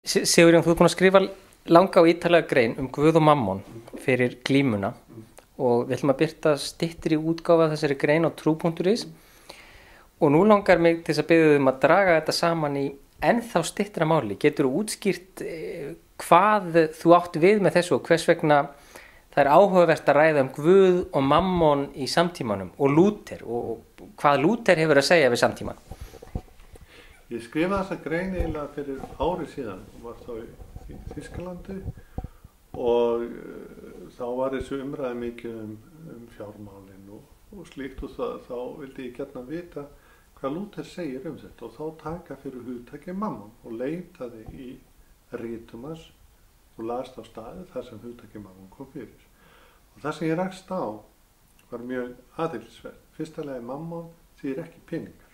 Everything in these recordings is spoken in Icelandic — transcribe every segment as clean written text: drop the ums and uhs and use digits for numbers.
Sigurjón, þú ert búin að skrifa langa og ítarlega grein Guð og mammon fyrir Glímuna og við ætlum að birta styttri útgáfa af þessari grein á trú.is og nú langar mig til þess að biðja að draga þetta saman í ennþá styttra máli. Getur þú útskýrt hvað þú átt við með þessu og hvers vegna það er áhugavert að ræða Guð og mammon í samtímanum og Lúther og hvað Lúther hefur að segja við samtíman? Ég skrifaði þessa grein eiginlega fyrir ári síðan og var þá í Þýskalandi og þá var þessu umræði mikið fjármálin og slíkt og þá vildi ég gjarnan vita hvað Lúther segir þetta og þá taka fyrir hugtakið mammon og leitaði í ritum hans og las á staði þar sem hugtakið mammon kom fyrir. Og það sem ég rakst á var mjög athyglisvert. Fyrsta lagi mammon þýðir ekki peningar,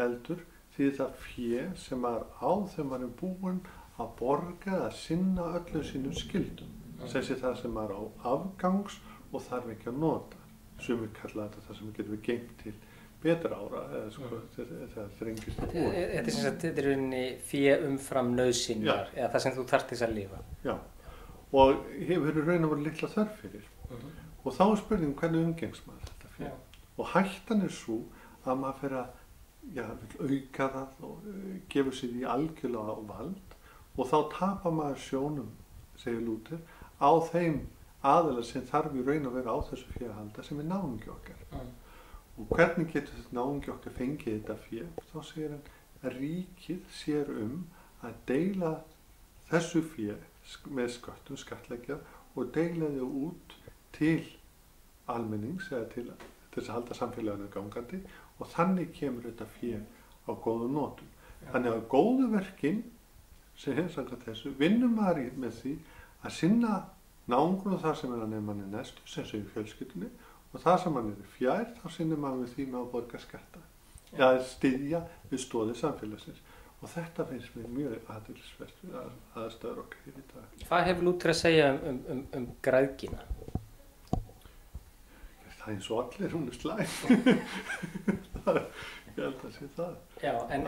heldur því það fé sem maður á þegar maður búinn að borga eða sinna öllum sínum skyldum. Þessi það sem maður á afgangs og þarf ekki að nota. Sumir kalla þetta það sem getur við geymt til betra ára eða þegar þrengist að búa. Þetta er rauninni fé umfram nauðsynjar eða það sem þú þarft til að lifa. Já, og hefur raun og verið litla þörf fyrir. Og þá er spurning hvernig umgengst maður þetta fé. Og hættan er svo að maður fer að vill auka það og gefur sér í algjörlega vald og þá tapar maður sjónum, segir Lúther, á þeim aðila sem þarf í raun að vera á þessu fé að halda sem er náungi okkar. Og hvernig getur þetta náungi okkar fengið þetta fé? Þá segir hann að ríkið sér að deila þessu fé með sköttum, skattleggja og deila þau út til almennings eða til þess að halda samfélaginu gangandi og þannig kemur þetta fé á góðu nótum. Þannig að góðu verkin sem samkvæmt þessu vinnur maður með því að sinna náungunum þar sem hann manni næstu, sem segir fjölskyldunni og það sem hann fjær, þá sinnir maður með því með að borga skatta. Að styðja við stoðir samfélagsins. Og þetta finnst mér mjög athyglisvert aðstæður okkar í dag. Hvað hefur Lúther að segja græðgina? Það eins og allir, hún slæm. Ég held að sé það. Já, en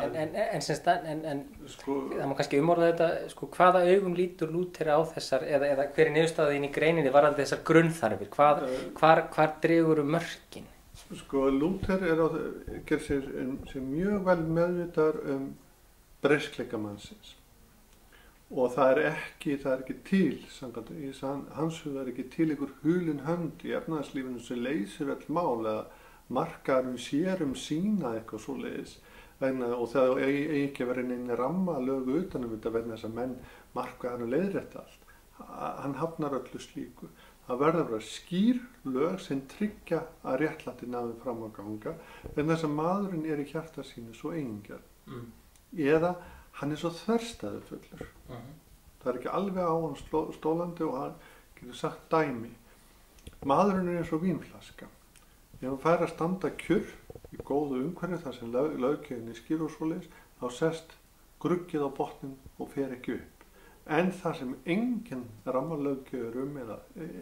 það má kannski umorða þetta, hvaða augum lítur Lúther á þessar, eða hver er niðurstaðin í greininni varðandi þessar grunnþarfir? Hvar dregur mörkin? Lúther gerir sér mjög vel meðvitaður breyskleika mannsins. Og það er ekki til, í hans huga er ekki til einhver hulin hönd í efnahagslífinu sem leysir öll mál eða markaðurinn sér sína eitthvað svoleiðis og það eigi ekki að vera neina ramma lögu utanum þetta vegna þess að menn markaðurinn leiðrétta allt. Hann hafnar öllu slíku. Það verður að vera skýr lög sem tryggja að réttlæti náði fram að ganga vegna þess að maðurinn er í hjarta sínu svo eigingjarn. Eða hann er svo þverstæður fullur. Það er ekki alveg á hann stólandi og hann getur sagt dæmi. Maðurinn er eins og vínflaska. Ef hann fær að standa kjur í góðu umhverfi þar sem löggjöfin er skýr og svoleiðis, þá sest gruggið á botnin og fer ekki upp. En þar sem engin rammalöggjöf eða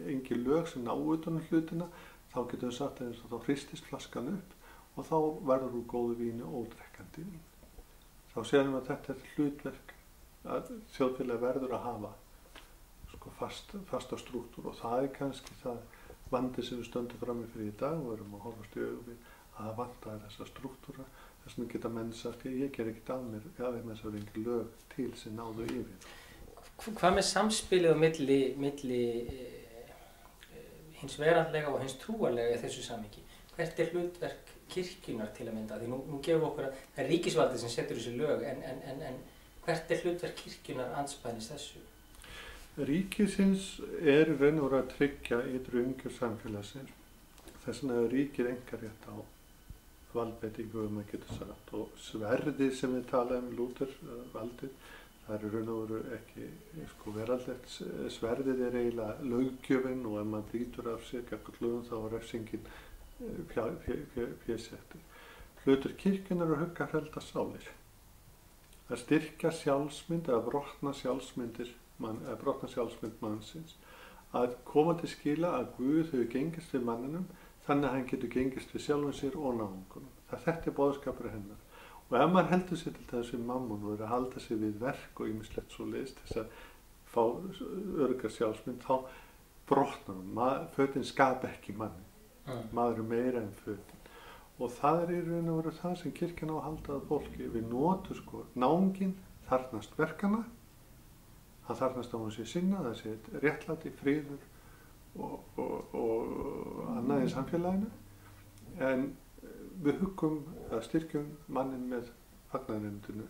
engin lög sem ná utan hlutina, þá getur við sagt eins og þá hristist flaskan upp og þá verður úr góðu víni ódrekkandi vín. Þá séum við að þetta er hlutverk að þjóðfélagi verður að hafa fasta strúktúr og það er kannski það vandi sem við stöndum frammi fyrir í dag og erum að horfast í augu við að það vantar þessa strúktúra þess vegna geta menn sagt ég ger ekkert af mér ef þess að engin lög til sem náðu yfir. Hvað með samspilið á milli hins veraldlega og hins trúarlega í þessu samhengi? Hvert er hlutverk kirkjunnar til að mynda? Því nú gefum okkur að það er ríkisvaldið sem setur þessi lög en hvert er hlutverk kirkjunnar andspænis þessu? Ríkisins er raun og veru að tryggja ytri umgjörð samfélagsins. Þess vegna ríkir einkarétt á valdbeitingu maður getur sagt og sverðið sem við talaðum Lúther valdið, það er raun og veru ekki veraldlegt. Sverðið er eiginlega löggjöfin og ef maður brýtur af sér gagnvart lögum þá er refsingin fésettur. Hlutur kirkjunnar að hugga hrelda sálir. Að styrkja sjálfsmynd eða brotna sjálfsmynd mannsins. Að koma til skila að Guð hefur gengist við manninum þannig að hann getur gengist við sjálfum sér og náungunum. Þetta er boðskapur hennar. Og ef maður heldur sér til þessu mammon og er að halda sér við verk og ýmislegt svo leiðist þess að fá örugga sjálfsmynd, þá brotnar hann. Fötin skapa ekki manni. Maður er meira en fötin. Og það er í raun og veru það sem kirkjan á að halda að fólki. Við notum sko, náunginn þarfnast verkana, hann þarfnast á hans í sinna, það sé réttlæti, friður og annað í samfélaginu. En við huggum að styrkjum mannin með fagnaðarerindinu,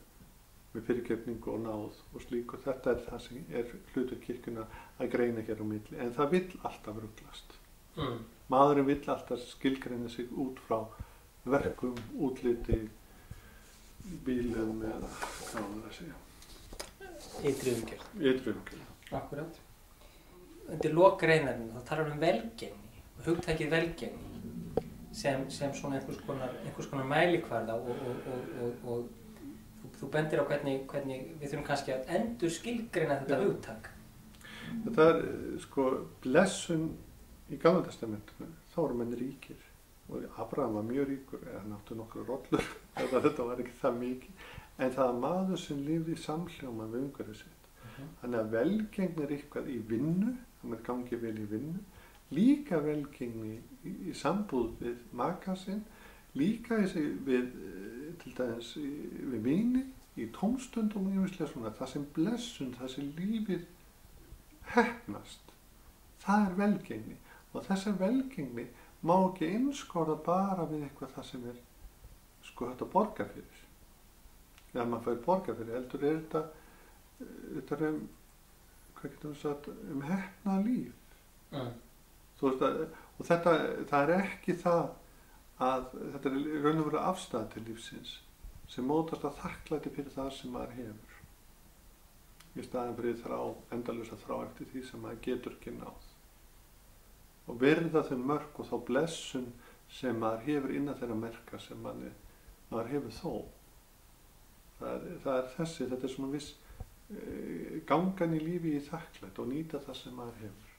með fyrirgefningu og náð og slík, og þetta er það sem er hlutur kirkjuna að greina hér á milli. En það vill alltaf ruglast. Maðurinn vill alltaf skilgreina sig út frá verkum, útliti, bílum eða hvað var það að segja. Ytri umgjörð. Ytri umgjörð. Akkurat. Undir lok greinarinnar þá talar velgengni og hugtakið velgengni sem svona einhvers konar mælikvarða og þú bendir á hvernig við þurfum kannski að endur skilgreina þetta hugtak. Það er sko blessun í Gamla testamentinu, þá eru menn ríkir og Abraham var mjög ríkur, hann átti nokkra rollur, þetta var ekki það mikið, en það er maður sem lifði í samhljóma við umhverfið sitt. Þannig að velgengni er eitthvað í vinnu, það með gangi vel í vinnu, líka velgengni í sambúð við maka sinn, líka við, til dæmis við vini, í tómstundum og ýmislega svona, það sem blessun, það sem lífið heppnast, það er velgengni. Og þessa velgengni má ekki einskorða bara við eitthvað það sem er sko hægt að borga fyrir. Þegar maður fær borga fyrir, heldur er þetta hvað getum við sagt, heppnað líf. Þú veist að, og þetta, það er ekki það að þetta er raun og veru afstæða til lífsins sem mótast að þakklæti fyrir það sem maður hefur. Í staðinn fyrir endalausa þrá eftir því sem maður getur ekki náð. Og virða þau mörk og þá blessun sem maður hefur innan þeirra merka sem maður hefur þó. Það er þetta er svona viss gangan í lífi í þakklæti og nýta það sem maður hefur.